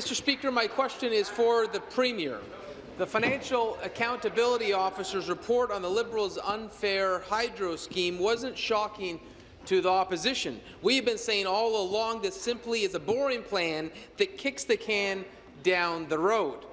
Mr. Speaker, my question is for the Premier. The Financial Accountability Officer's report on the Liberals' unfair hydro scheme wasn't shocking to the opposition. We have been saying all along this simply is a boring plan that kicks the can down the road.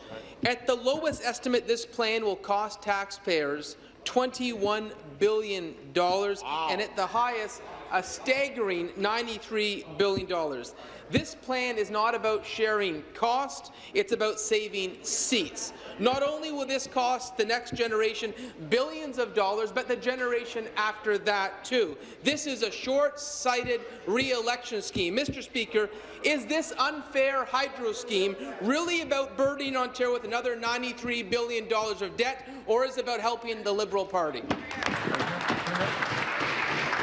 At the lowest estimate, this plan will cost taxpayers $21 billion, and at the highest, a staggering $93 billion. This plan is not about sharing cost, it's about saving seats. Not only will this cost the next generation billions of dollars, but the generation after that too. This is a short-sighted re-election scheme. Mr. Speaker, is this unfair hydro scheme really about burdening Ontario with another $93 billion of debt, or is it about helping the Liberal Party?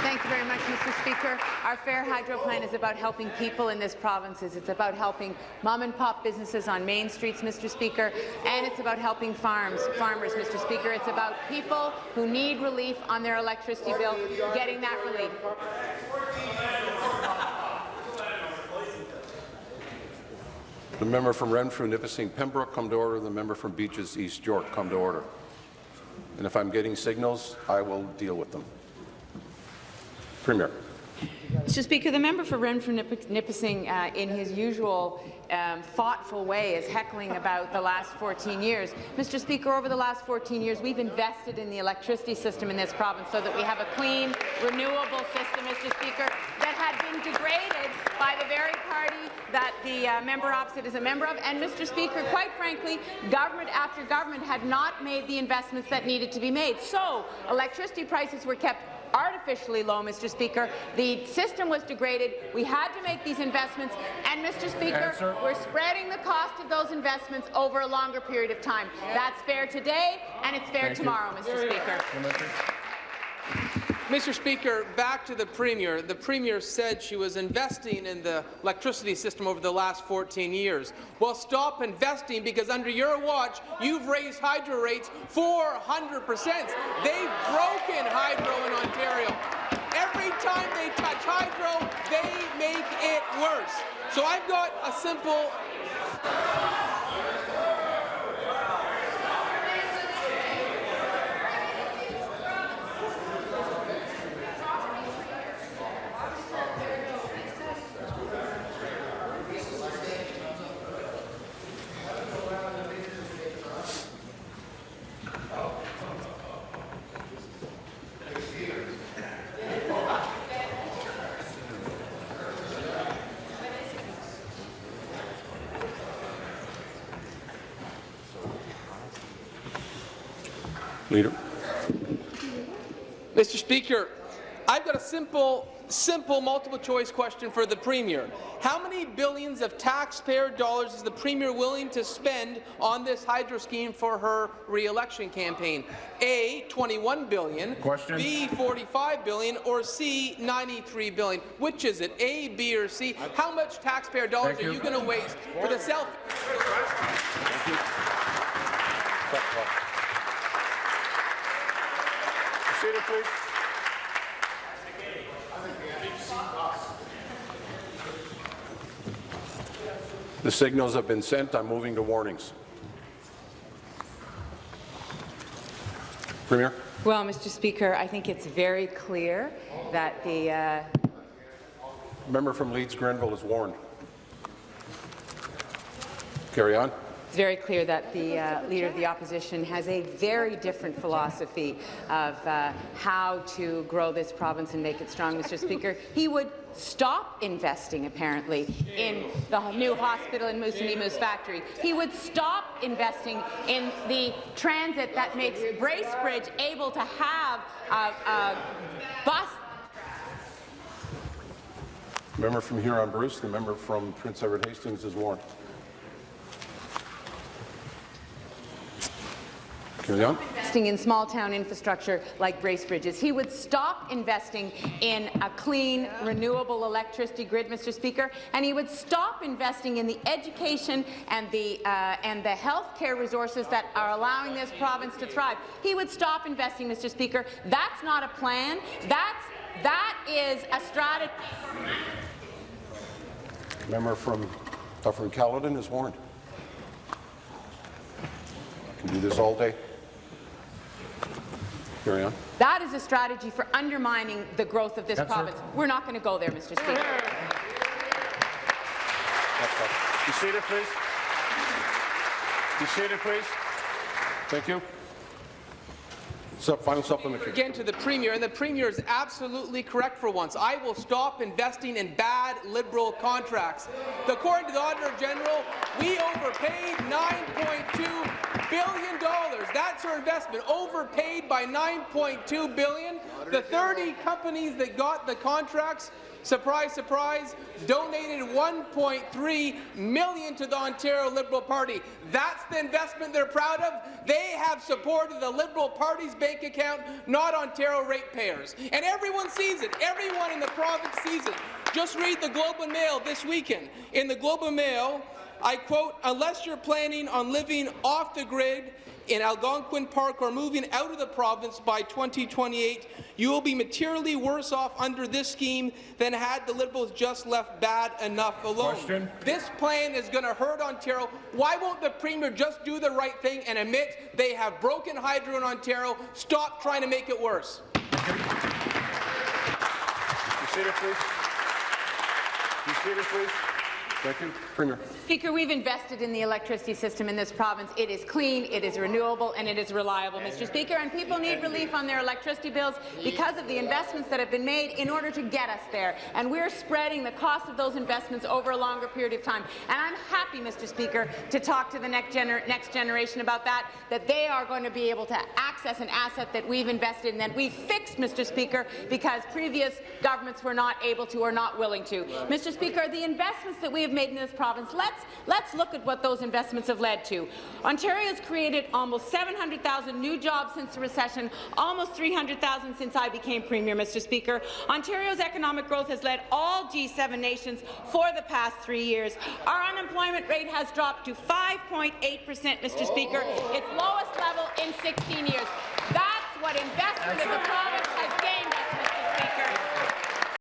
Thank you very much, Mr. Speaker. Our Fair Hydro Plan is about helping people in this province. It's about helping mom-and-pop businesses on main streets, Mr. Speaker, and it's about helping farmers, Mr. Speaker. It's about people who need relief on their electricity bill getting that relief. The member from Renfrew, Nipissing, Pembroke, come to order. The member from Beaches, East York, come to order. And if I'm getting signals, I will deal with them. Premier. Mr. Speaker, the member for Renfrew Nipissing, in his usual thoughtful way, is heckling about the last 14 years. Mr. Speaker, over the last 14 years, we've invested in the electricity system in this province so that we have a clean, renewable system, Mr. Speaker, that had been degraded by the very party that the member opposite is a member of. And, Mr. Speaker, quite frankly, government after government had not made the investments that needed to be made. So electricity prices were kept artificially low, Mr. Speaker. The system was degraded. We had to make these investments, and, Mr. Speaker, we're spreading the cost of those investments over a longer period of time. That's fair today, and it's fair tomorrow, Mr. Speaker. Mr. Speaker, back to the Premier. The Premier said she was investing in the electricity system over the last 14 years. Well, stop investing, because under your watch, you've raised hydro rates 400%. They've broken hydro in Ontario. Every time they touch hydro, they make it worse. So I've got a simple... Leader. Mr. Speaker, I've got a simple multiple-choice question for the Premier. How many billions of taxpayer dollars is the Premier willing to spend on this hydro scheme for her re-election campaign? A, $21 billion, question. B, $45 billion, or C, $93 billion? Which is it, A, B, or C? How much taxpayer dollars are you going to waste for the self? Seated, please. The signals have been sent. I'm moving to warnings. Premier. Well, Mr. Speaker, I think it's very clear that the member from Leeds Grenville is warned. Carry on. It's very clear that the Leader of the Opposition has a very different philosophy of how to grow this province and make it strong, Mr. Speaker. He would stop investing, apparently, in the new hospital in Moose and Moose Factory. He would stop investing in the transit that makes Bracebridge able to have a bus. Member from Huron-Bruce, the member from Prince Edward Hastings is warned. Investing in small-town infrastructure like Bracebridges. He would stop investing in a clean, renewable electricity grid, Mr. Speaker, and he would stop investing in the education and the health care resources that are allowing this province to thrive. He would stop investing, Mr. Speaker. That's not a plan. That is a strategy. Member from Dufferin Caledon is warned. I can do this all day. Carry on. That is a strategy for undermining the growth of this province. We're not going to go there, Mr. Speaker. Be seated, please. Be seated, please. Thank you. Final supplementary. Again to the Premier, and the Premier is absolutely correct for once. I will stop investing in bad Liberal contracts. According to the Auditor General, we overpaid $9.2 billion. That's our investment, overpaid by $9.2 billion. The 30 companies that got the contracts, surprise, surprise, donated $1.3 million to the Ontario Liberal Party. That's the investment they're proud of. They have supported the Liberal Party's bank account, not Ontario ratepayers. And everyone sees it. Everyone in the province sees it. Just read the Globe and Mail this weekend. In the Globe and Mail, I quote, "Unless you're planning on living off the grid in Algonquin Park or moving out of the province by 2028, you will be materially worse off under this scheme than had the Liberals just left bad enough alone." Question. This plan is going to hurt Ontario. Why won't the Premier just do the right thing and admit they have broken hydro in Ontario? Stop trying to make it worse. Be seated, please. Be seated, please. Thank you. Premier. Speaker, we've invested in the electricity system in this province. It is clean, it is renewable, and it is reliable, Mr. Speaker, and people need relief on their electricity bills because of the investments that have been made in order to get us there. And we're spreading the cost of those investments over a longer period of time. And I'm happy, Mr. Speaker, to talk to the next generation about that they are going to be able to access an asset that we've invested in, that we've fixed, Mr. Speaker, because previous governments were not able to or not willing to. Mr. Speaker, the investments that we have made in this province, let's look at what those investments have led to. Ontario has created almost 700,000 new jobs since the recession, almost 300,000 since I became Premier, Mr. Speaker. Ontario's economic growth has led all G7 nations for the past 3 years. Our unemployment rate has dropped to 5.8%, Mr. Speaker, its lowest level in 16 years. That's what investment in the province